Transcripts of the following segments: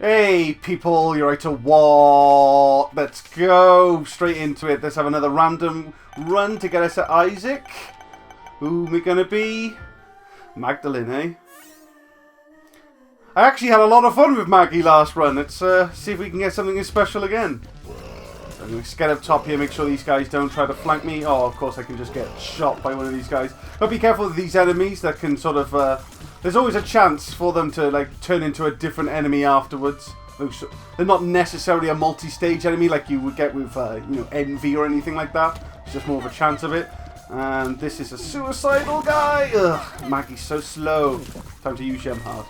Hey, people, you're right to what? Let's go straight into it. Let's have another random run to get us at Isaac. Who am I going to be? Magdalene, eh? I actually had a lot of fun with Maggie last run. Let's see if we can get something special again. So I'm going to get up top here, make sure these guys don't try to flank me. Oh, of course I can just get shot by one of these guys. But be careful with these enemies that can sort of... there's always a chance for them to like turn into a different enemy afterwards. They're not necessarily a multi-stage enemy like you would get with Envy or anything like that. It's just more of a chance of it. And this is a suicidal guy. Ugh, Maggie's so slow. Time to use Gem Hard.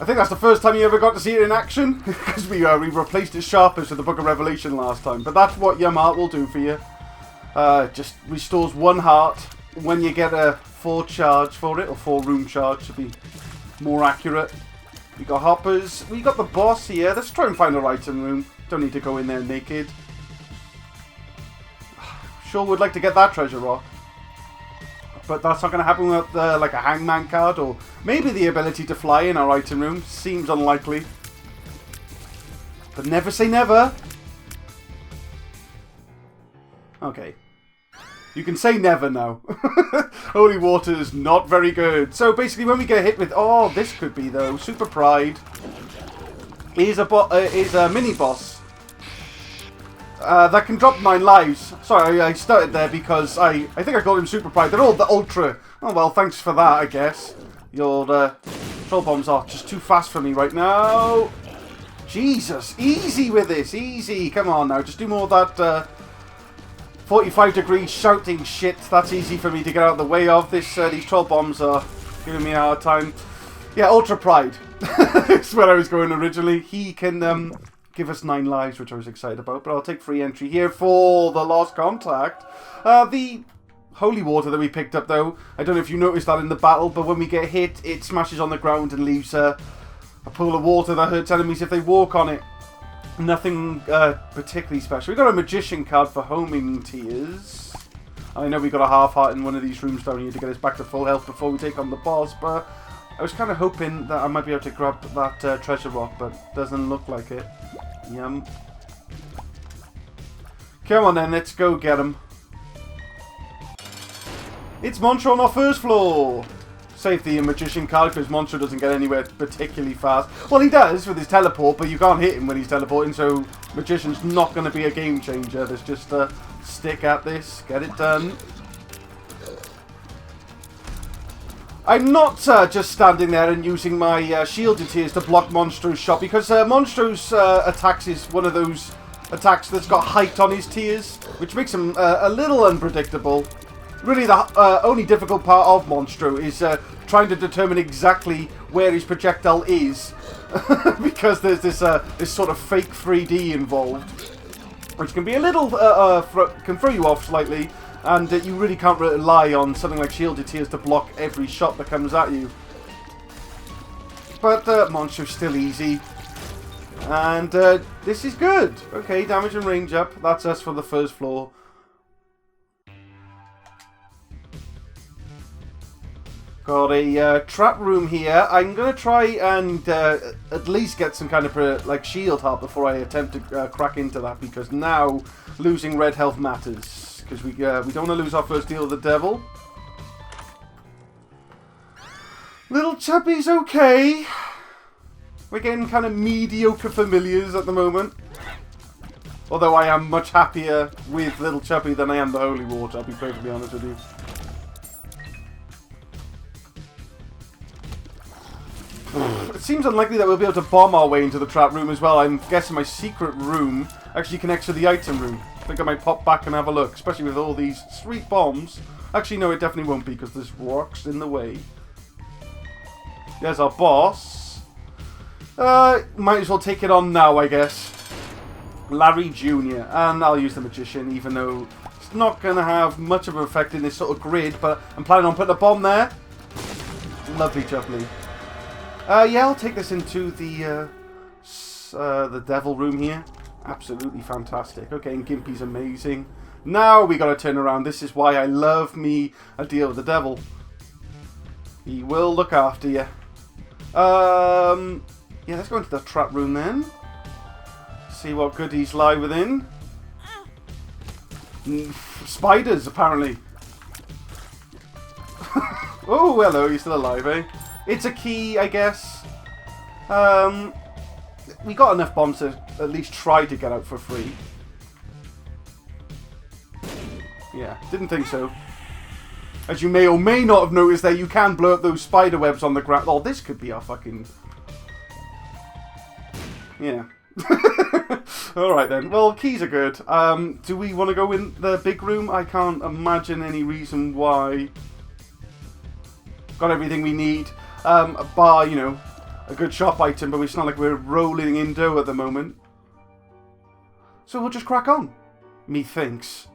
I think that's the first time you ever got to see it in action, because we replaced its sharpness with the Book of Revelation last time. But that's what Yum Heart will do for you. Just restores 1 heart when you get a 4 charge for it, or 4 room charge to be more accurate. We got hoppers. We got the boss here. Let's try and find our item room. Don't need to go in there naked. Sure would like to get that treasure rock. But that's not going to happen with like a hangman card, or maybe the ability to fly in our item room. Seems unlikely. But never say never. Okay. You can say never now. Holy water is not very good. So basically when we get hit with... Oh, this could be though. Super Pride is a mini boss. That can drop 9 lives. Sorry, I started there because I think I called him Super Pride. They're all the Ultra. Oh, well, thanks for that, I guess. Your troll bombs are just too fast for me right now. Jesus, easy with this, easy. Come on now, just do more of that 45 degrees shouting shit. That's easy for me to get out of the way of. These troll bombs are giving me a hard time. Yeah, Ultra Pride. That's where I was going originally. He can... give us 9 lives, which I was excited about, but I'll take free entry here for the Lost Contact. The holy water that we picked up, though, I don't know if you noticed that in the battle, but when we get hit, it smashes on the ground and leaves a pool of water that hurts enemies if they walk on it. Nothing particularly special. We got a Magician card for homing tears. I know we got a half heart in one of these rooms down here to get us back to full health before we take on the boss, but I was kind of hoping that I might be able to grab that treasure rock, but doesn't look like it. Yum. Come on then, let's go get him. It's Monstro on our first floor. Save the Magician card because Monstro doesn't get anywhere particularly fast. Well, he does with his teleport, but you can't hit him when he's teleporting, so Magician's not going to be a game changer. There's just stick at this, get it done. I'm not just standing there and using my shielded tears to block Monstro's shot, because Monstro's attacks is one of those attacks that's got height on his tears, which makes him a little unpredictable. Really, the only difficult part of Monstro is trying to determine exactly where his projectile is, because there's this sort of fake 3D involved, which can be a little can throw you off slightly. And you really can't rely on something like Shielded Tears to block every shot that comes at you. But Monstro's still easy. And this is good. Okay, damage and range up. That's us for the first floor. Got a trap room here. I'm going to try and at least get some kind of like shield heart before I attempt to crack into that, because now losing red health matters. Because we don't want to lose our first deal with the devil. Little Chubby's okay. We're getting kind of mediocre familiars at the moment. Although I am much happier with Little Chubby than I am the Holy Water, I'll be perfectly honest with you. It seems unlikely that we'll be able to bomb our way into the trap room as well. I'm guessing my secret room actually connects to the item room. I think I might pop back and have a look, especially with all these sweet bombs. Actually, no, it definitely won't be, because there's rocks in the way. There's our boss. Might as well take it on now, I guess. Larry Jr. And I'll use the Magician, even though it's not going to have much of an effect in this sort of grid, but I'm planning on putting a bomb there. Lovely jubbly. Yeah, I'll take this into the devil room here. Absolutely fantastic. Okay, and Gimpy's amazing. Now we got to turn around. This is why I love me a deal with the devil. He will look after you. Yeah, let's go into the trap room then. See what goodies lie within. Spiders, apparently. Oh, hello, you're still alive, eh? It's a key, I guess. We got enough bombs to at least try to get out for free. Yeah, didn't think so. As you may or may not have noticed there, you can blow up those spider webs on the ground. Oh, this could be our fucking... Yeah. Alright then. Well, keys are good. Do we want to go in the big room? I can't imagine any reason why. Got everything we need. Bar, you know, a good shop item, but it's not like we're rolling in dough at the moment. So we'll just crack on. Methinks.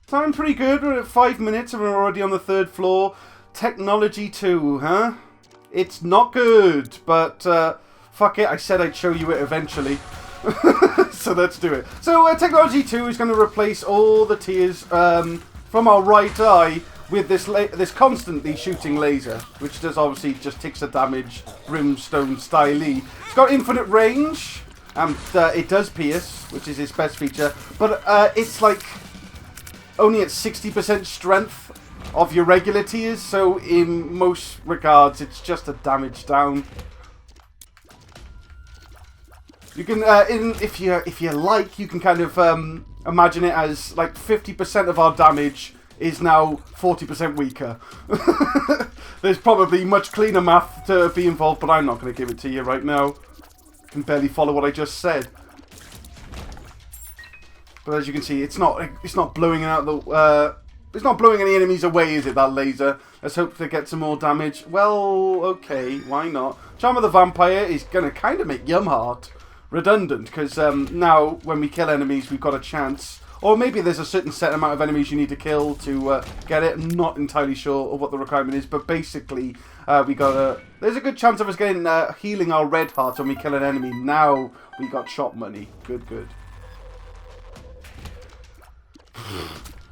Time pretty good. We're at 5 minutes and we're already on the 3rd floor. Technology 2, huh? It's not good, but fuck it. I said I'd show you it eventually. So let's do it. So Technology 2 is going to replace all the tears from our right eye with this constantly shooting laser, which does obviously just takes the damage, brimstone style-y. It's got infinite range, and it does pierce, which is its best feature, but it's like only at 60% strength of your regular tears, so in most regards it's just a damage down. You can, if you like, you can kind of imagine it as like 50% of our damage is now 40% weaker. There's probably much cleaner math to be involved, but I'm not going to give it to you right now. I can barely follow what I just said. But as you can see, it's not blowing out the it's not blowing any enemies away, is it? That laser. Let's hope to get some more damage. Well, okay, why not? Charm of the Vampire is gonna kind of make Yumheart redundant, because now when we kill enemies, we've got a chance. Or maybe there's a certain set amount of enemies you need to kill to get it. I'm not entirely sure of what the requirement is, but basically there's a good chance of us getting healing our red hearts when we kill an enemy. Now we got shop money. Good, good.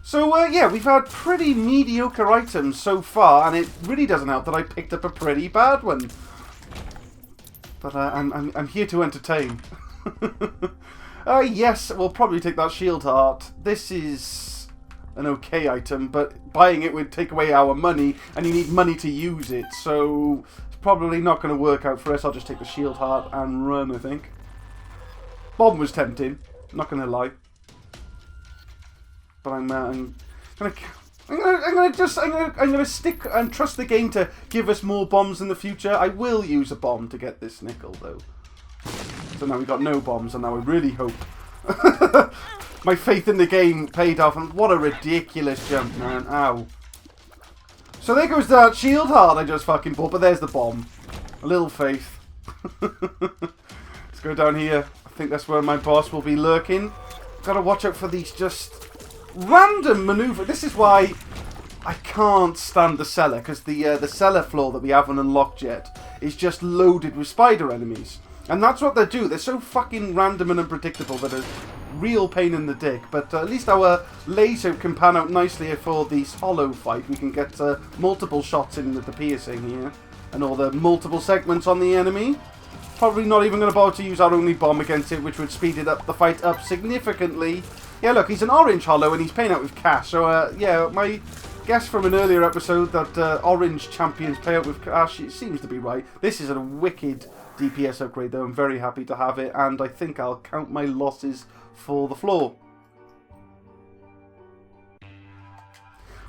So, yeah, we've had pretty mediocre items so far, and it really doesn't help that I picked up a pretty bad one. But I'm here to entertain. Yes, we'll probably take that shield heart. This is an okay item, but buying it would take away our money, and you need money to use it, so it's probably not going to work out for us. I'll just take the shield heart and run, I think. Bomb was tempting, not going to lie. But I'm gonna stick and trust the game to give us more bombs in the future. I will use a bomb to get this nickel though. So now we've got no bombs, and now I really hope my faith in the game paid off. And what a ridiculous jump, man! Ow. So there goes that shield heart I just fucking bought, but there's the bomb. A little faith. Let's go down here. I think that's where my boss will be lurking. Gotta watch out for these just random maneuver. This is why I can't stand the cellar, because the cellar floor that we haven't unlocked yet is just loaded with spider enemies. And that's what they do. They're so fucking random and unpredictable that it's a real pain in the dick. But at least our laser can pan out nicely for this hollow fight. We can get multiple shots in with the piercing here, and all the multiple segments on the enemy. Probably not even going to bother to use our only bomb against it, which would speed it up the fight up significantly. Yeah, look, he's an orange hollow and he's paying out with cash. So, yeah, my guess from an earlier episode that orange champions pay out with cash, it seems to be right. This is a wicked DPS upgrade, though. I'm very happy to have it, and I think I'll count my losses for the floor.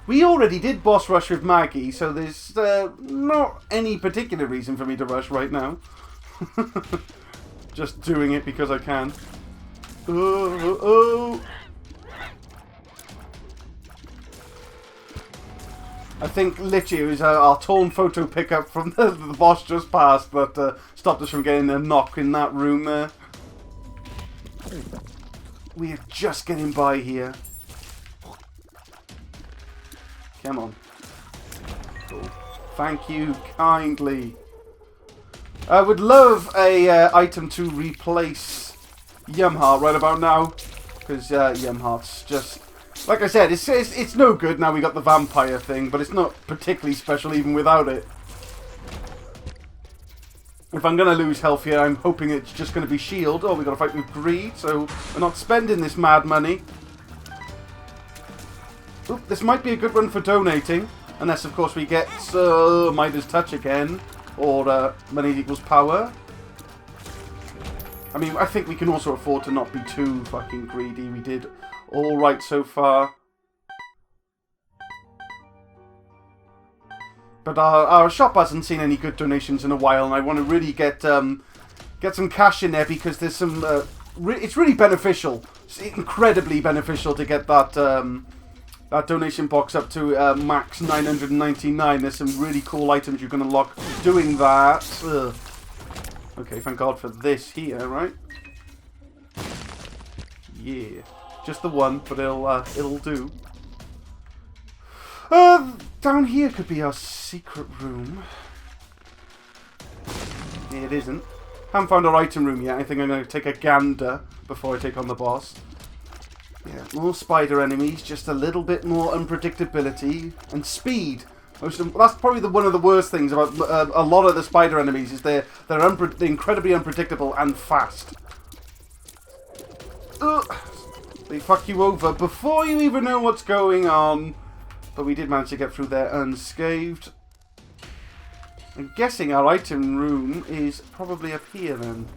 We already did boss rush with Maggie, so there's not any particular reason for me to rush right now. Just doing it because I can. I think literally it was our torn photo pickup from the boss just passed that stopped us from getting a knock in that room there. We are just getting by here. Come on. Cool. Thank you kindly. I would love a item to replace Yumheart right about now, because Yumheart's just Like I said, it's no good now we got the vampire thing, but it's not particularly special even without it. If I'm going to lose health here, I'm hoping it's just going to be shield. Oh, we've got to fight with greed, so we're not spending this mad money. Oop, this might be a good one for donating. Unless, of course, we get Midas Touch again. Or money equals power. I mean, I think we can also afford to not be too fucking greedy. We did all right so far. But our shop hasn't seen any good donations in a while, and I want to really get some cash in there because there's some. It's really beneficial. It's incredibly beneficial to get that that donation box up to max 999. There's some really cool items you can unlock doing that. Ugh. Okay, thank God for this here, right? Yeah, just the one, but it'll do. Down here could be our secret room. Yeah, it isn't. Haven't found our item room yet. I think I'm going to take a gander before I take on the boss. Yeah, more spider enemies, just a little bit more unpredictability and speed. That's probably one of the worst things about a lot of the spider enemies is they're incredibly unpredictable and fast. They fuck you over before you even know what's going on. But we did manage to get through there unscathed. I'm guessing our item room is probably up here then.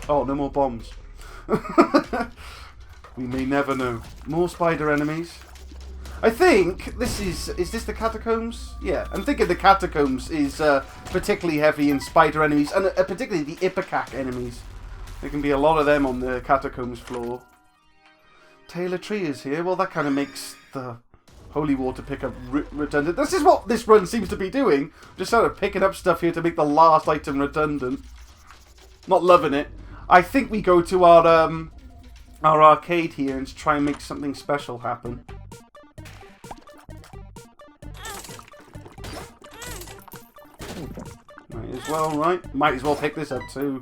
Oh, no more bombs. We may never know. More spider enemies. I think this is this the catacombs? Yeah, I'm thinking the catacombs is particularly heavy in spider enemies, and particularly the Ipecac enemies. There can be a lot of them on the catacombs floor. Taylor Tree is here. Well, that kind of makes the holy water pickup redundant. This is what this run seems to be doing. Just sort of picking up stuff here to make the last item redundant. Not loving it. I think we go to our arcade here and try and make something special happen. Might as well, right? Might as well pick this up too.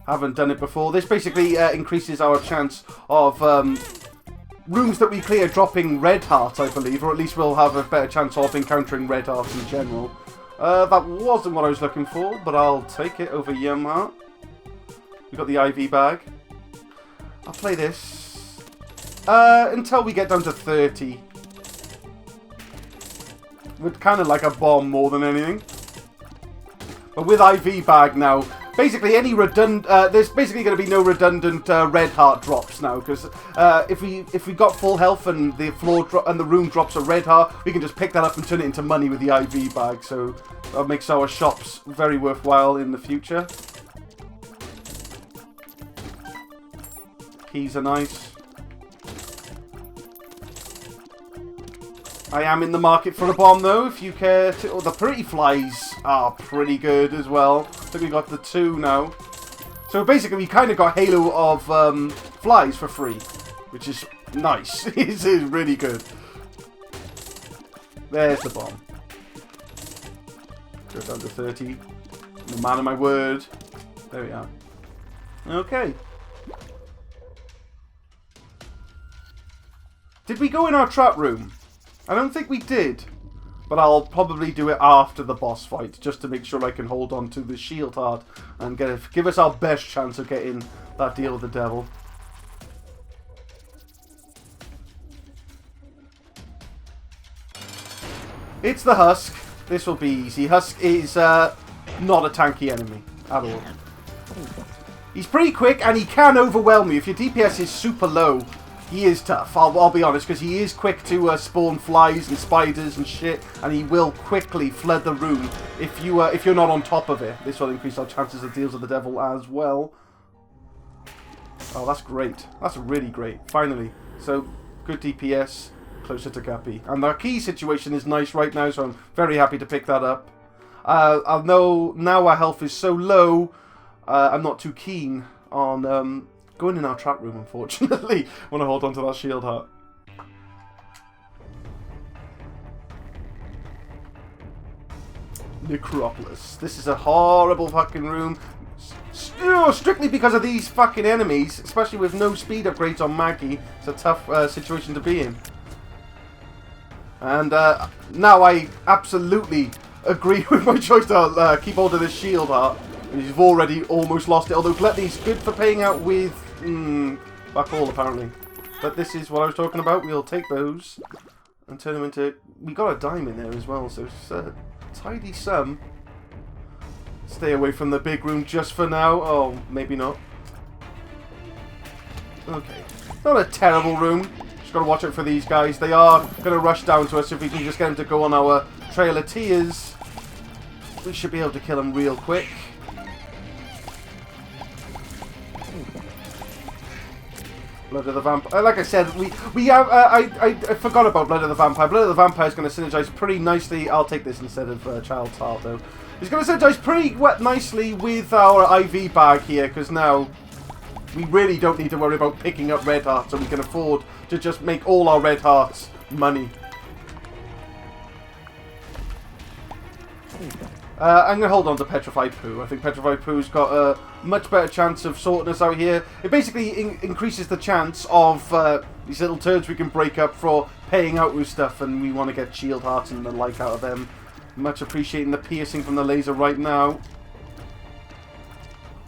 Haven't done it before. This basically increases our chance of rooms that we clear dropping red hearts, I believe, or at least we'll have a better chance of encountering red hearts in general. That wasn't what I was looking for, but I'll take it over Yum Heart. We got the IV bag. I'll play this until we get down to 30. Would kind of like a bomb more than anything. But with IV bag now, basically any redundant, there's basically going to be no redundant red heart drops now, because if we got full health and the floor and the room drops a red heart, we can just pick that up and turn it into money with the IV bag. So that makes our shops very worthwhile in the future. Keys are nice. I am in the market for a bomb though, if you care to. Oh, the pretty flies are pretty good as well. I think we got the 2 now. So basically we kind of got Halo of flies for free, which is nice. It is really good. There's the bomb. Go down to 30. I'm a man of my word. There we are. Okay. Did we go in our trap room? I don't think we did, but I'll probably do it after the boss fight, just to make sure I can hold on to the shield heart and give us our best chance of getting that deal with the devil. It's the Husk. This will be easy. Husk is not a tanky enemy at all. He's pretty quick and he can overwhelm you. If your DPS is super low, he is tough, I'll be honest, because he is quick to spawn flies and spiders and shit, and he will quickly flood the room if you're not on top of it. This will increase our chances of deals with the devil as well. Oh, that's great. That's really great. Finally. So, good DPS, closer to Guppy. And our key situation is nice right now, so I'm very happy to pick that up. I know now our health is so low, I'm not too keen on going in our trap room, unfortunately. I want to hold on to that shield heart. Necropolis. This is a horrible fucking room. strictly because of these fucking enemies, especially with no speed upgrades on Maggie. It's a tough situation to be in. And now I absolutely agree with my choice to keep hold of this shield heart. You've already almost lost it, although Gluttony's good for paying out with back all apparently. But this is what I was talking about. We'll take those and turn them into... We got a dime in there as well, so it's a tidy sum. Stay away from the big room just for now. Oh, maybe not. Okay. Not a terrible room. Just got to watch out for these guys. They are going to rush down to us. If we can just get them to go on our trail of tears, we should be able to kill them real quick. Blood of the Vampire. Like I said, we have. I forgot about Blood of the Vampire. Blood of the Vampire is going to synergize pretty nicely. I'll take this instead of Child's Heart, though. It's going to synergize pretty nicely with our IV bag here, because now we really don't need to worry about picking up red hearts, and we can afford to just make all our red hearts money. I'm going to hold on to Petrified Poo. I think Petrified Poo's got a much better chance of sorting us out here. It basically increases the chance of these little turds we can break up for paying out with stuff, and we want to get shield hearts and the like out of them. Much appreciating the piercing from the laser right now.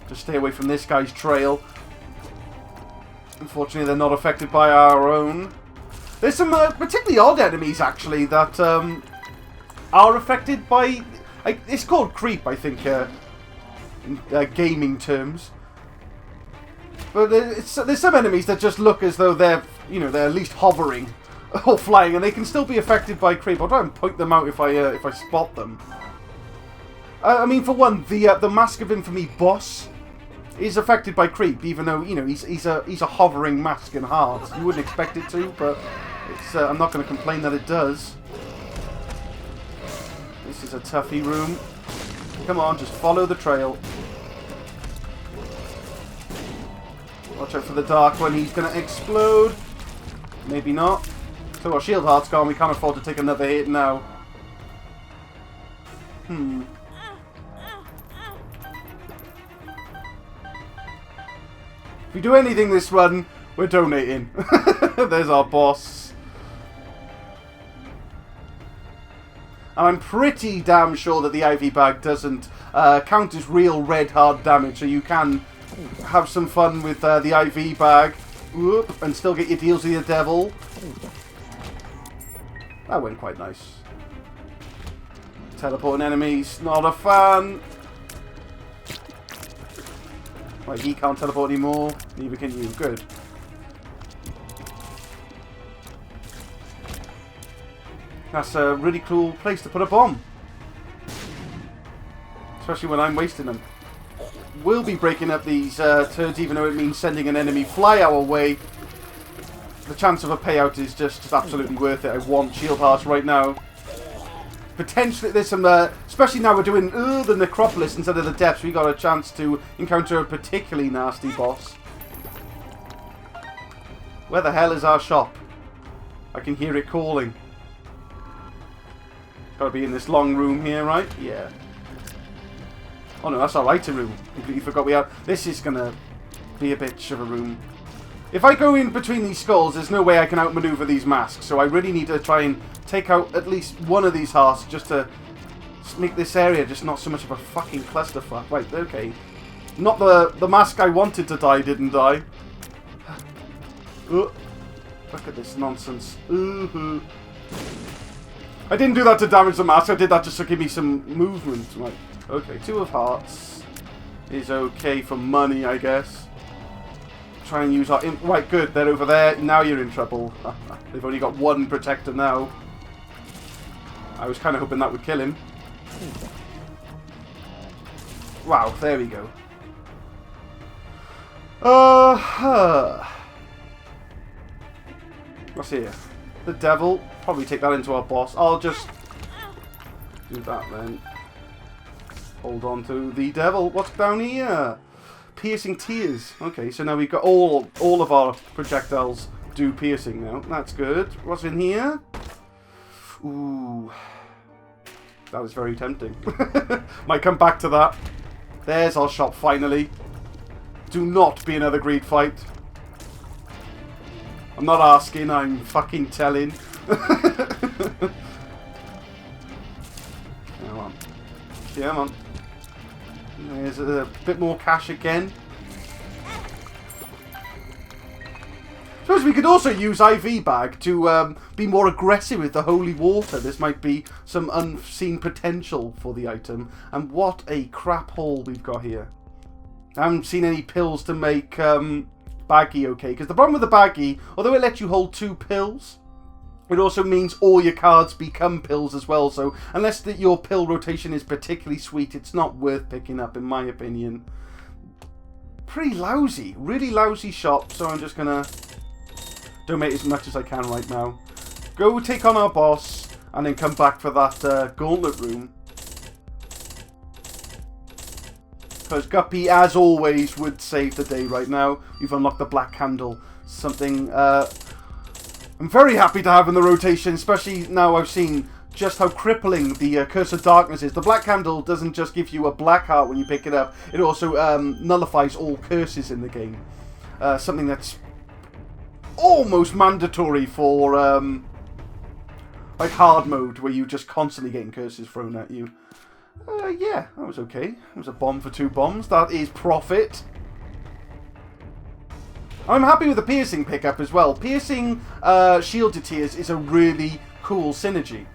Just stay away from this guy's trail. Unfortunately, they're not affected by our own. There's some particularly odd enemies, actually, that are affected by... it's called creep, I think, in gaming terms. But there's some enemies that just look as though they're, they're at least hovering or flying, and they can still be affected by creep. I'll try and point them out if I spot them. I mean, for one, the Mask of Infamy boss is affected by creep, even though he's a hovering mask in hearts. You wouldn't expect it to, but it's, I'm not going to complain that it does. This is a toughie room. Come on, just follow the trail. Watch out for the dark one. He's going to explode. Maybe not. So our shield heart's gone. We can't afford to take another hit now. If we do anything this run, we're donating. There's our boss. And I'm pretty damn sure that the IV bag doesn't count as real red hard damage, so you can have some fun with the IV bag. Whoop, and still get your deals with the devil. That went quite nice. Teleporting enemies, not a fan. Right, he can't teleport anymore. Neither can you. Good. That's a really cool place to put a bomb. Especially when I'm wasting them. We'll be breaking up these turds, even though it means sending an enemy fly our way. The chance of a payout is just absolutely worth it. I want shield hearts right now. Potentially, there's some, especially now we're doing the Necropolis instead of the Depths, we got a chance to encounter a particularly nasty boss. Where the hell is our shop? I can hear it calling. Gotta be in this long room here, right? Yeah. Oh no, that's our item room. Completely forgot we have. This is gonna be a bitch of a room. If I go in between these skulls, there's no way I can outmaneuver these masks, so I really need to try and take out at least one of these hearts just to make this area just not so much of a fucking clusterfuck. Right, okay. Not the mask I wanted to die didn't die. Look at this nonsense. I didn't do that to damage the mask, I did that just to give me some movement. Right, okay, 2 of hearts is okay for money, I guess. Try and use our... Right, good, they're over there. Now you're in trouble. They've only got 1 protector now. I was kind of hoping that would kill him. Wow, there we go. What's here? The devil. Probably take that into our boss. I'll just do that then. Hold on to the devil. What's down here? Piercing tears. Okay, so now we've got all of our projectiles do piercing now. That's good. What's in here? Ooh. That was very tempting. Might come back to that. There's our shop finally. do not be another greed fight. I'm not asking, I'm fucking telling. Come on. Come on. There's a bit more cash again. I suppose we could also use IV bag to be more aggressive with the holy water. This might be some unseen potential for the item. And what a crap haul we've got here. I haven't seen any pills to make baggy okay. Because the problem with the baggy, although it lets you hold 2 pills, it also means all your cards become pills as well. So unless your pill rotation is particularly sweet, it's not worth picking up, in my opinion. Pretty lousy. Really lousy shop. So I'm just going to donate as much as I can right now. Go take on our boss, and then come back for that gauntlet room. Because Guppy, as always, would save the day right now. We've unlocked the Black Candle. Something I'm very happy to have in the rotation, especially now I've seen just how crippling the Curse of Darkness is. The Black Candle doesn't just give you a black heart when you pick it up. It also nullifies all curses in the game. Something that's almost mandatory for like hard mode, where you just constantly getting curses thrown at you. Yeah, that was okay. It was a bomb for 2 bombs. That is profit. I'm happy with the piercing pickup as well. Piercing shielded tiers is a really cool synergy.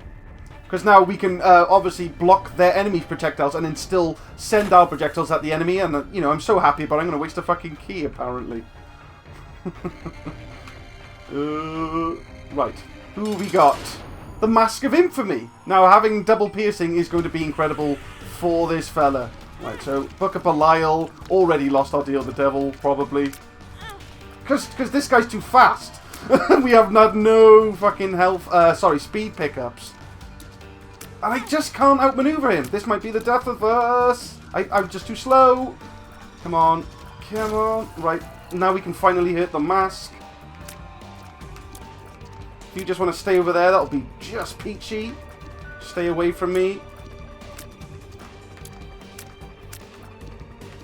Because now we can obviously block their enemy's projectiles and then still send our projectiles at the enemy. And, you know, I'm so happy, but I'm going to waste a fucking key, apparently. Right. Who we got? The Mask of Infamy. Now, having double piercing is going to be incredible for this fella. Right, so Book of Belial. Already lost our deal with the devil, probably. Because this guy's too fast. We have had no fucking health, speed pickups. And I just can't outmaneuver him. This might be the death of us. I'm just too slow. Come on. Come on. Right, now we can finally hit the mask. If you just want to stay over there, that'll be just peachy. Stay away from me.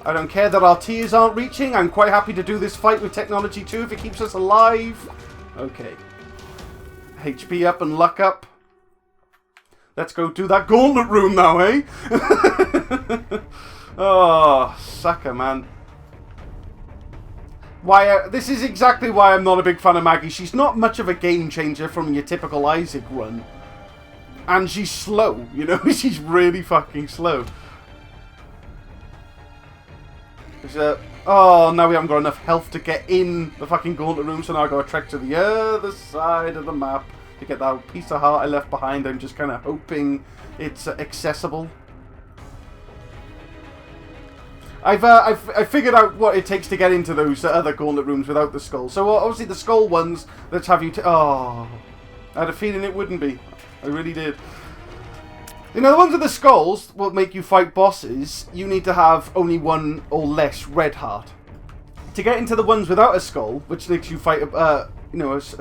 I don't care that our tiers aren't reaching. I'm quite happy to do this fight with technology too if it keeps us alive. Okay. HP up and luck up. Let's go do that gauntlet room now, eh? Oh, sucker, man. Why? This is exactly why I'm not a big fan of Maggie. She's not much of a game changer from your typical Isaac run. And she's slow, you know? She's really fucking slow. Oh, now we haven't got enough health to get in the fucking gauntlet room, so now I've got to trek to the other side of the map to get that piece of heart I left behind. I'm just kind of hoping it's accessible. I've figured out what it takes to get into those other gauntlet rooms without the skull. So obviously the skull ones that have you... Oh, I had a feeling it wouldn't be. I really did. You know, the ones with the skulls will make you fight bosses. You need to have only 1 or less red heart. To get into the ones without a skull, which makes you fight a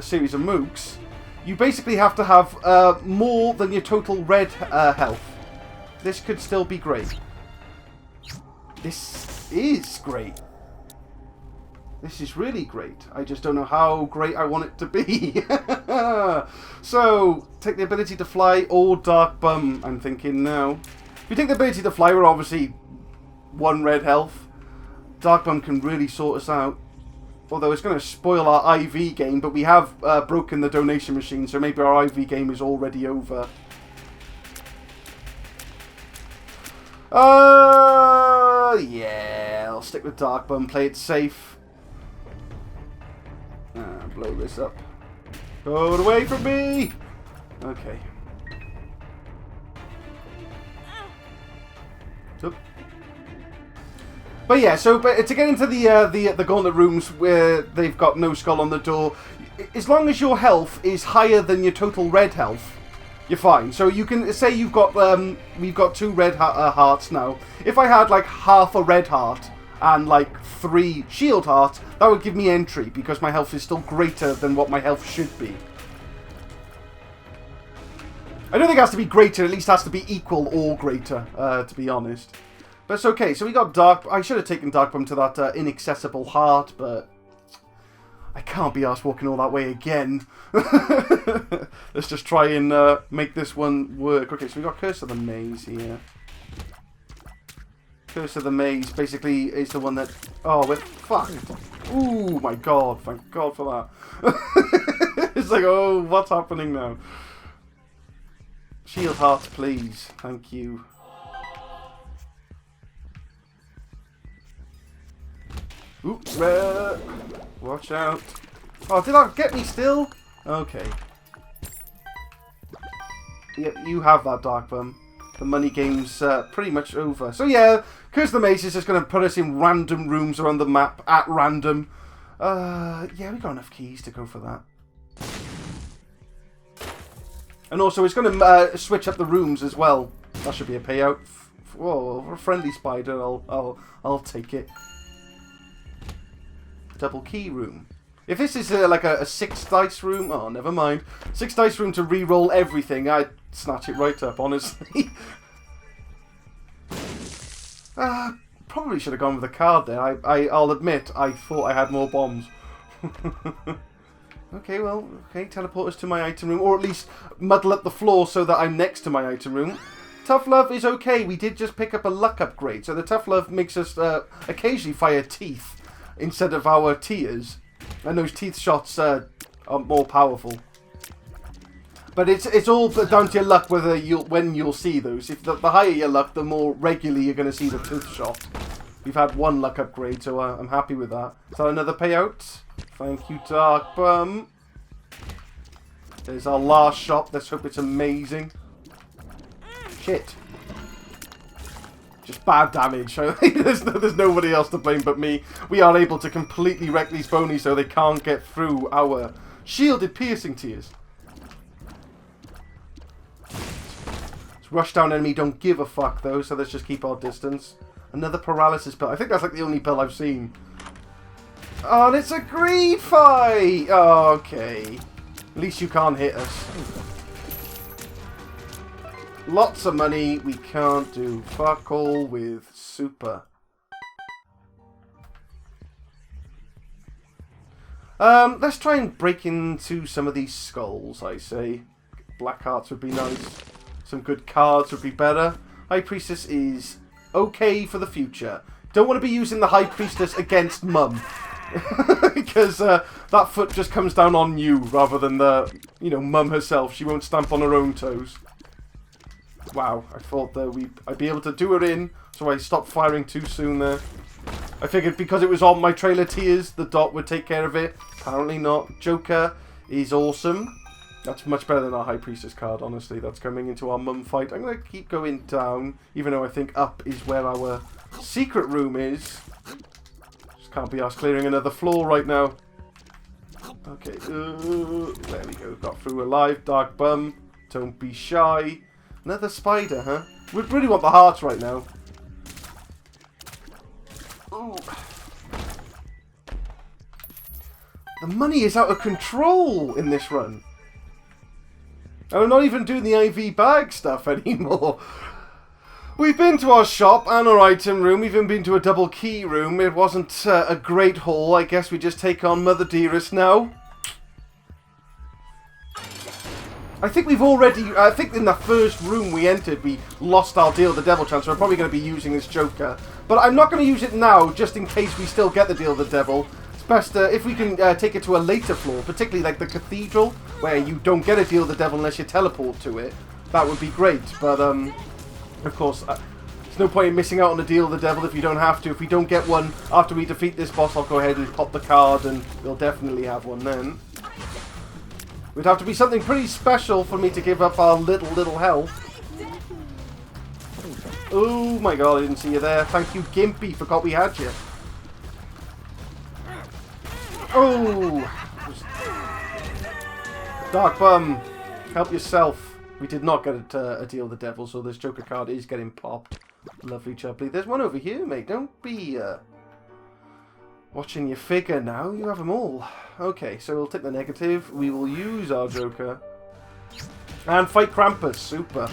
series of mooks, you basically have to have more than your total red health. This could still be great. This is great. This is really great. I just don't know how great I want it to be. So, take the ability to fly or Dark Bum, I'm thinking now. If you take the ability to fly, we're obviously 1 red health. Dark Bum can really sort us out. Although it's going to spoil our IV game, but we have broken the donation machine, so maybe our IV game is already over. Yeah, I'll stick with Dark Bum, play it safe. Blow this up. Go away from me! Okay. Oop. But yeah, so to get into the gauntlet rooms where they've got no skull on the door, as long as your health is higher than your total red health, you're fine. So you can say you've got we've got 2 red hearts now. If I had like half a red heart and like 3 shield hearts, that would give me entry because my health is still greater than what my health should be. I don't think it has to be greater, at least it has to be equal or greater, to be honest. But it's okay. So we got Dark... I should have taken Dark Bum to that inaccessible heart, but... I can't be arsed walking all that way again. Let's just try and make this one work. Okay, so we got Curse of the Maze here. Curse of the Maze basically is the one that... Oh, we're fucked. Ooh, my God. Thank God for that. It's like, oh, what's happening now? Shield hearts, please. Thank you. Oops, watch out. Oh, did that get me still? Okay. Yep, you have that, Dark Bum. The money game's pretty much over. So yeah, Curse of the Maze is just going to put us in random rooms around the map at random. Yeah, we got enough keys to go for that. And also, it's going to switch up the rooms as well. That should be a payout. Whoa, for a friendly spider, I'll take it. Double key room. If this is like a 6 dice room, oh, never mind. 6 dice room to re-roll everything, I'd snatch it right up, honestly. Probably should have gone with a card there. I'll admit, I thought I had more bombs. Okay, well, okay, teleport us to my item room, or at least muddle up the floor so that I'm next to my item room. Tough Love is okay. We did just pick up a luck upgrade, so the Tough Love makes us occasionally fire teeth instead of our tears. And those teeth shots are more powerful. But it's all down to your luck whether when you'll see those. If the higher your luck, the more regularly you're going to see the tooth shot. We've had one luck upgrade, so I'm happy with that. Is that another payout? Thank you, Dark Bum. There's our last shot. Let's hope it's amazing. Shit. Just bad damage. there's nobody else to blame but me. We are able to completely wreck these Bwnci so they can't get through our shielded piercing tears. This rushdown enemy don't give a fuck though, so let's just keep our distance. Another paralysis pill. I think that's like the only pill I've seen. Oh, and it's a greed fight! Oh, okay. At least you can't hit us. Lots of money. We can't do fuck all with super. Let's try and break into some of these skulls, I say. Black hearts would be nice. Some good cards would be better. High Priestess is okay for the future. Don't want to be using the High Priestess against Mum. Because that foot just comes down on you rather than the, Mum herself. She won't stamp on her own toes. Wow, I thought that I'd be able to do her in, so I stopped firing too soon there. I figured because it was on my trailer tears, the dot would take care of it. Apparently not. Joker is awesome. That's much better than our High Priestess card, honestly. That's coming into our Mum fight. I'm going to keep going down, even though I think up is where our secret room is. Just can't be arsed clearing another floor right now. Okay, there we go. Got through alive. Dark Bum. Don't be shy. Another spider, huh? We really want the hearts right now. Ooh. The money is out of control in this run. And I'm not even doing the IV bag stuff anymore. We've been to our shop and our item room. We've even been to a double key room. It wasn't a great haul. I guess we just take on Mother Dearest now. I think in the first room we entered, we lost our Deal the Devil chance. So we're probably going to be using this Joker. But I'm not going to use it now, just in case we still get the Deal the Devil. It's best if we can take it to a later floor, particularly like the Cathedral, where you don't get a Deal the Devil unless you teleport to it. That would be great. But, of course, there's no point in missing out on the Deal the Devil if you don't have to. If we don't get one after we defeat this boss, I'll go ahead and pop the card, and we'll definitely have one then. It would have to be something pretty special for me to give up our little health. Oh my god, I didn't see you there. Thank you, Gimpy. Forgot we had you. Oh! Dark Bum, help yourself. We did not get a Deal the Devil, so this Joker card is getting popped. Lovely jubbly. There's one over here, mate. Don't be watching your figure now. You have them all. Okay, so we'll take the negative. We will use our Joker. And fight Krampus. Super.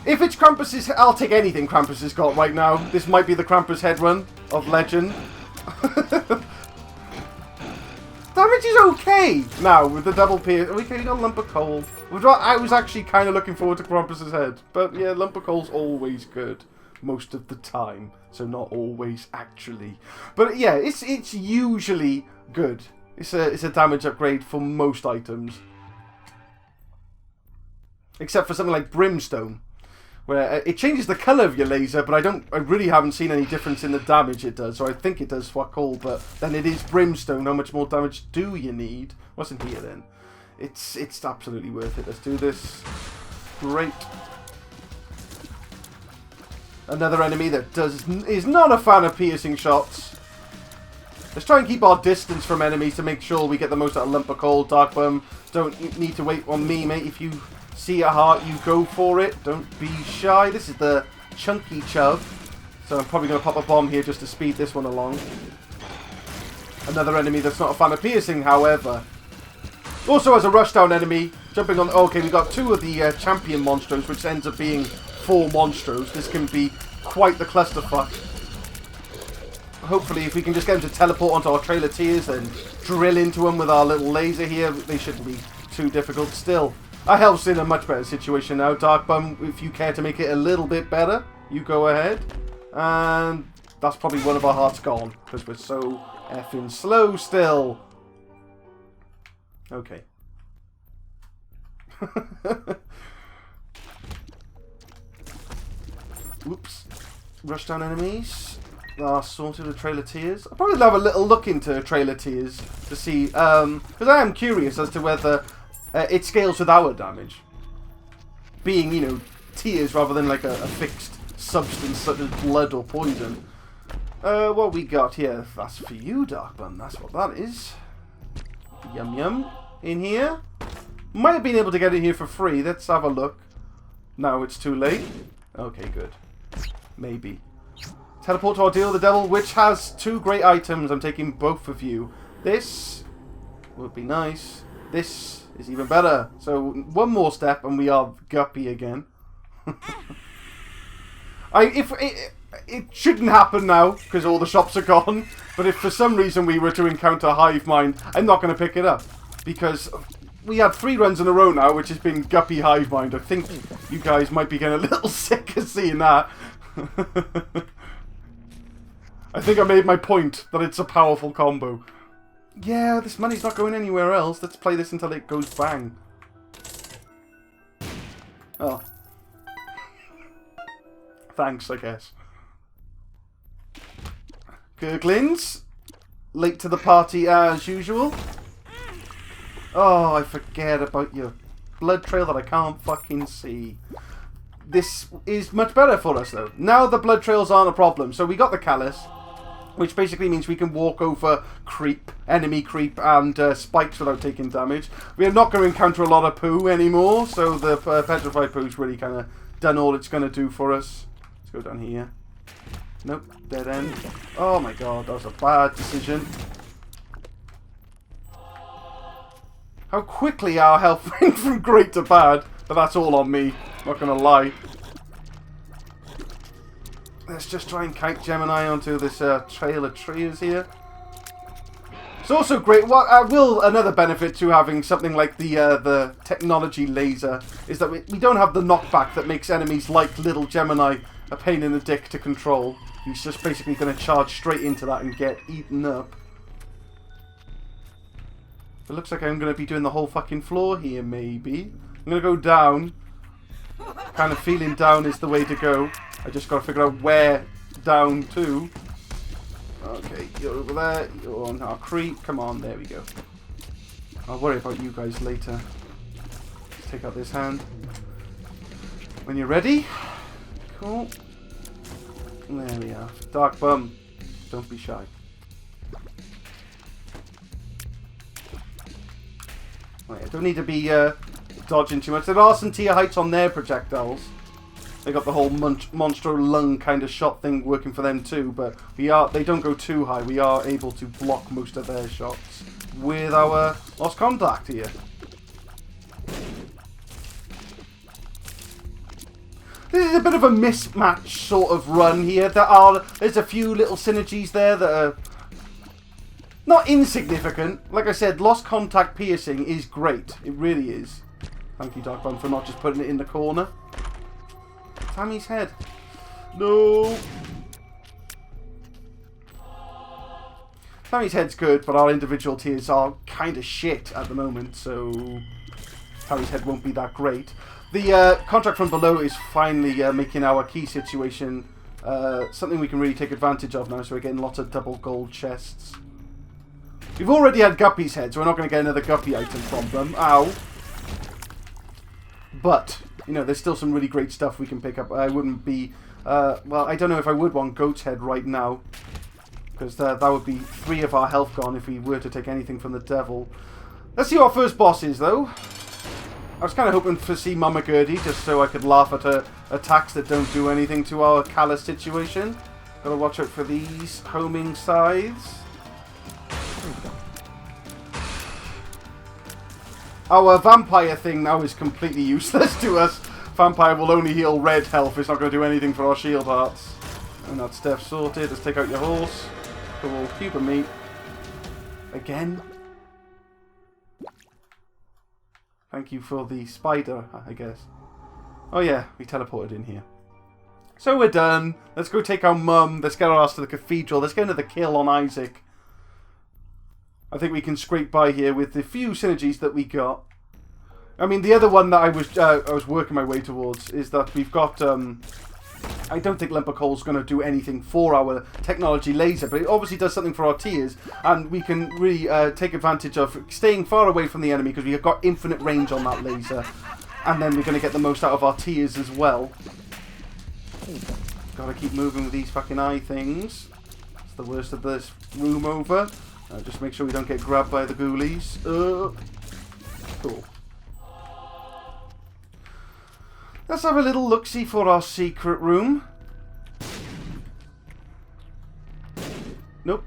If it's Krampus's... I'll take anything Krampus has got right now. This might be the Krampus head run of legend. Damage is okay now with the double pierce. Okay, we got a lump of coal. I was actually kind of looking forward to Krampus's head. But yeah, lump of coal's always good. Most of the time. So not always actually. But yeah, it's usually good. It's a damage upgrade for most items. Except for something like Brimstone. Where it changes the colour of your laser, but I really haven't seen any difference in the damage it does. So I think it does fuck all, but then it is Brimstone. How much more damage do you need? What's in here then? It's absolutely worth it. Let's do this. Great. Another enemy that is not a fan of piercing shots. Let's try and keep our distance from enemies to make sure we get the most out of Lump of Coal. Dark Bum, don't need to wait on me, mate. If you see a heart, you go for it. Don't be shy. This is the Chunky Chub. So I'm probably going to pop a bomb here just to speed this one along. Another enemy that's not a fan of piercing, however. Also as a rushdown enemy, jumping on... Okay, we got two of the champion monstros, which ends up being 4 monstros. This can be quite the clusterfuck. Hopefully, if we can just get them to teleport onto our Trail of Tears and drill into them with our little laser here, they shouldn't be too difficult still. Our health's in a much better situation now. Dark Bum, if you care to make it a little bit better, you go ahead. And that's probably one of our hearts gone, because we're so effing slow still. Okay. Oops. Rushdown enemies. Sorted with Trail of Tears. I'll probably have a little look into Trail of Tears to see, because I am curious as to whether it scales with our damage. Being, you know, tears rather than like a fixed substance such as blood or poison. What we got here? That's for you, Dark Bum. That's what that is. Yum yum. In here. Might have been able to get it here for free. Let's have a look. No, it's too late. Okay, good. Maybe. Teleport to Ordeal the Devil, which has 2 great items. I'm taking both of you. This would be nice. This is even better. So, one more step and we are Guppy again. It shouldn't happen now, because all the shops are gone. But if for some reason we were to encounter Hive Mind, I'm not going to pick it up. Because we had 3 runs in a row now, which has been Guppy Hive Mind. I think you guys might be getting a little sick of seeing that. I think I made my point that it's a powerful combo. Yeah, this money's not going anywhere else. Let's play this until it goes bang. Oh. Thanks, I guess. Gurglings. Late to the party as usual. Oh, I forget about your blood trail that I can't fucking see. This is much better for us, though. Now the blood trails aren't a problem. So we got the Nicalis, which basically means we can walk over creep, enemy creep, and spikes without taking damage. We are not going to encounter a lot of poo anymore, so the petrified poo's really kind of done all it's going to do for us. Let's go down here. Nope, dead end. Oh my god, that was a bad decision. How quickly our health went from great to bad, but that's all on me, not going to lie. Let's just try and kite Gemini onto this Trail of Tears here. It's also great. Another benefit to having something like the technology laser is that we don't have the knockback that makes enemies like little Gemini a pain in the dick to control. He's just basically going to charge straight into that and get eaten up. It looks like I'm going to be doing the whole fucking floor here, maybe. I'm going to go down. Kind of feeling down is the way to go. I just got to figure out where down to. Okay, you're over there. You're on our creep. Come on, there we go. I'll worry about you guys later. Let's take out this hand. When you're ready. Cool. There we are. Dark Bum. Don't be shy. Right, I don't need to be dodging too much. There are some tier heights on their projectiles. They got the whole monstro lung kind of shot thing working for them too, but they don't go too high. We are able to block most of their shots with our lost contact here. This is a bit of a mismatch sort of run here. There's a few little synergies there that are not insignificant. Like I said, lost contact piercing is great. It really is. Thank you, Dark Bun, for not just putting it in the corner. Tammy's head. No. Tammy's head's good, but our individual tiers are kind of shit at the moment, so Tammy's head won't be that great. The contract from below is finally making our key situation something we can really take advantage of now, so we're getting lots of double gold chests. We've already had Guppy's head, so we're not going to get another Guppy item from them. Ow. But, you know, there's still some really great stuff we can pick up. I wouldn't be... well, I don't know if I would want Goat's head right now, because that would be 3 of our health gone if we were to take anything from the devil. Let's see what our first boss is, though. I was kind of hoping to see Mama Gertie, just so I could laugh at her attacks that don't do anything to our Callus situation. Gotta watch out for these homing scythes. Our vampire thing now is completely useless to us. Vampire will only heal red health. It's not going to do anything for our shield hearts. And that's Steph sorted. Let's take out your horse. Cool. Cube of meat. Again. Thank you for the spider, I guess. Oh yeah, we teleported in here. So we're done. Let's go take our mum. Let's get our ass to the cathedral. Let's get another kill on Isaac. I think we can scrape by here with the few synergies that we got. I mean, the other one that I was working my way towards is that we've got... I don't think Limper Coal's going to do anything for our technology laser, but it obviously does something for our tiers, and we can really take advantage of staying far away from the enemy because we've got infinite range on that laser, and then we're going to get the most out of our tiers as well. Gotta keep moving with these fucking eye things. It's the worst of this room over. Just make sure we don't get grabbed by the ghoulies. Cool. Let's have a little look-see for our secret room. Nope.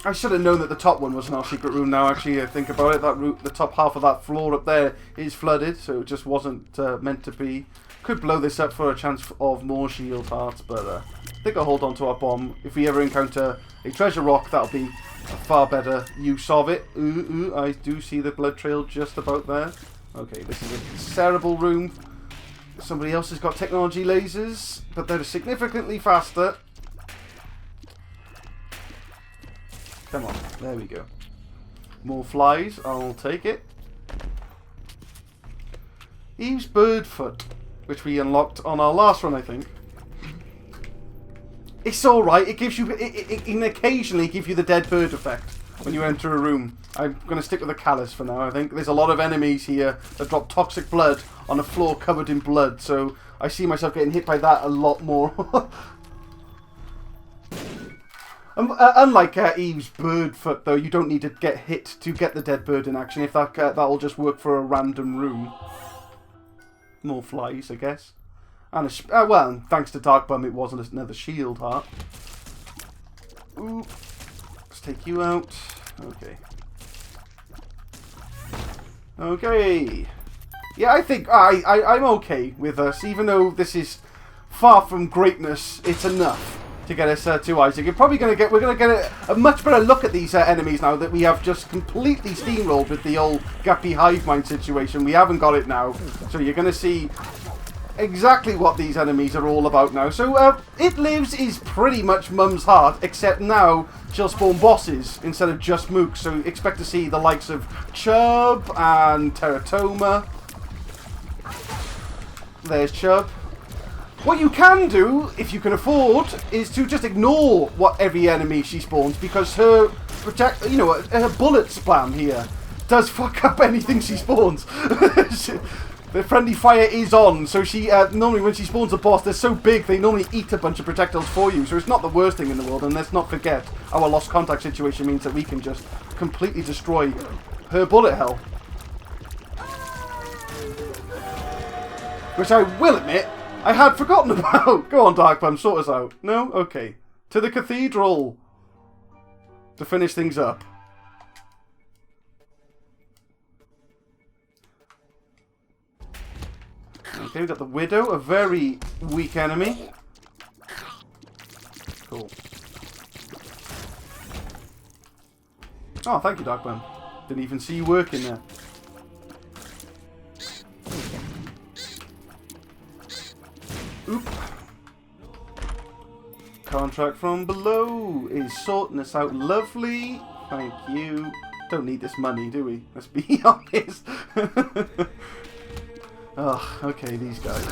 I should have known that the top one wasn't our secret room now, actually, I think about it. The top half of that floor up there is flooded, so it just wasn't meant to be. Could blow this up for a chance of more shield hearts, but I think I'll hold on to our bomb. If we ever encounter a treasure rock, that'll be a far better use of it. I do see the blood trail just about there. Okay, this is a cerebral room. Somebody else has got technology lasers, but they're significantly faster. Come on, there we go. More flies, I'll take it. Eve's Birdfoot, which we unlocked on our last run, I think. It's alright, it gives you, it can occasionally give you the dead bird effect when you enter a room. I'm going to stick with the Callus for now, I think. There's a lot of enemies here that drop toxic blood on a floor covered in blood, so I see myself getting hit by that a lot more. Unlike Eve's Birdfoot, though, you don't need to get hit to get the dead bird in action. If that'll just work for a random room. More flies, I guess. And well, thanks to Dark Bum, it wasn't another shield heart. Ooh. Let's take you out. Okay. Okay. Yeah, I think I'm okay with us, even though this is far from greatness. It's enough to get us to Isaac. We're gonna get a much better look at these enemies now that we have just completely steamrolled with the old Guppy hive mind situation. We haven't got it now, so you're gonna see exactly what these enemies are all about now. So It Lives is pretty much Mum's heart, except now she'll spawn bosses instead of just mooks. So expect to see the likes of Chubb and Teratoma. There's Chubb. What you can do, if you can afford, is to just ignore what every enemy she spawns, because her her bullet spam here does fuck up anything she spawns. The friendly fire is on, so she normally when she spawns a boss, they're so big they normally eat a bunch of projectiles for you. So it's not the worst thing in the world, and let's not forget our lost contact situation means that we can just completely destroy her bullet hell. Which I will admit, I had forgotten about. Go on, Dark Bum, sort us out. No? Okay. To the cathedral. To finish things up. Okay, we've got the Widow, a very weak enemy. Cool. Oh, thank you, Darkman. Didn't even see you working there. Oop. Contract from below is sorting us out lovely. Thank you. Don't need this money, do we? Let's be honest. Oh, okay, these guys.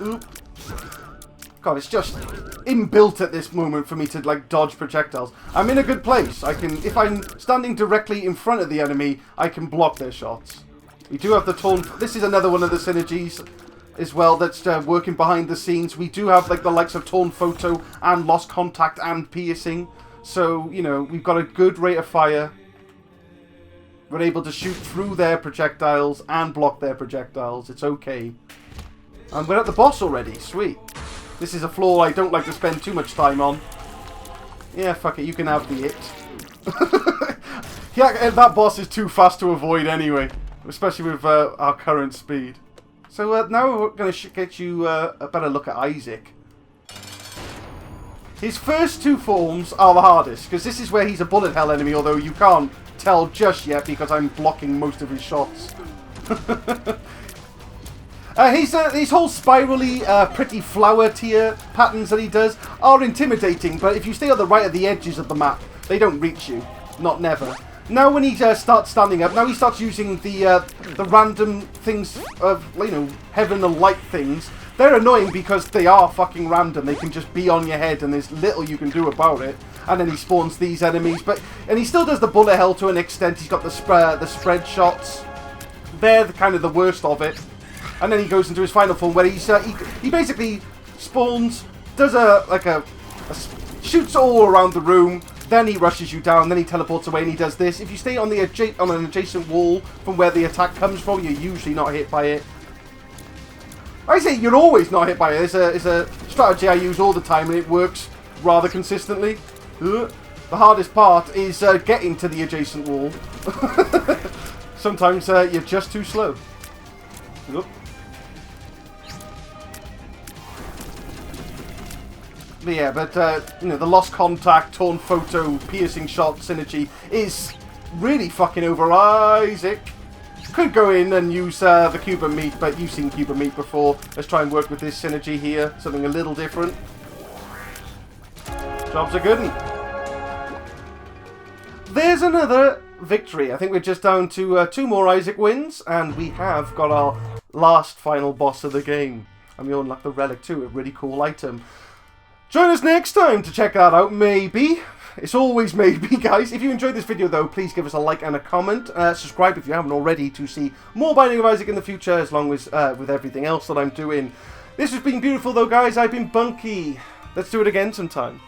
Oop. God, it's just inbuilt at this moment for me to, like, dodge projectiles. I'm in a good place. I can, if I'm standing directly in front of the enemy, I can block their shots. We do have the torn... This is another one of the synergies as well that's working behind the scenes. We do have, like, the likes of torn photo and lost contact and piercing. So, you know, we've got a good rate of fire. We're able to shoot through their projectiles and block their projectiles. It's okay. And we're at the boss already. Sweet. This is a floor I don't like to spend too much time on. Yeah, fuck it. You can have the it. Yeah, that boss is too fast to avoid anyway. Especially with our current speed. So now we're going to get you a better look at Isaac. His first two forms are the hardest. Because this is where he's a bullet hell enemy. Although you can't tell just yet because I'm blocking most of his shots. These whole spirally, pretty flower tier patterns that he does are intimidating, but if you stay on the right at the edges of the map, they don't reach you. Not never. Now when he starts standing up, now he starts using the random things of, you know, heaven and light things. They're annoying because they are fucking random. They can just be on your head and there's little you can do about it. And then he spawns these enemies, and he still does the bullet hell to an extent. He's got the spread shots. They're kind of the worst of it. And then he goes into his final form where he basically spawns, does shoots all around the room, then he rushes you down, then he teleports away and he does this. If you stay on an adjacent wall from where the attack comes from, you're usually not hit by it. I say you're always not hit by it. It's a strategy I use all the time and it works rather consistently. The hardest part is getting to the adjacent wall. Sometimes you're just too slow. Oop. But yeah, you know, the lost contact, torn photo, piercing shot synergy is really fucking over Isaac. Could go in and use the Cuban meat, but you've seen Cuban meat before. Let's try and work with this synergy here, something a little different. Jobs are good. There's another victory. I think we're just down to 2 more Isaac wins, and we have got our last final boss of the game. And we unlock the relic too, a really cool item. Join us next time to check that out, maybe. It's always maybe, guys. If you enjoyed this video, though, please give us a like and a comment. Subscribe if you haven't already to see more Binding of Isaac in the future, as long as with everything else that I'm doing. This has been beautiful, though, guys. I've been Bwnci. Let's do it again sometime.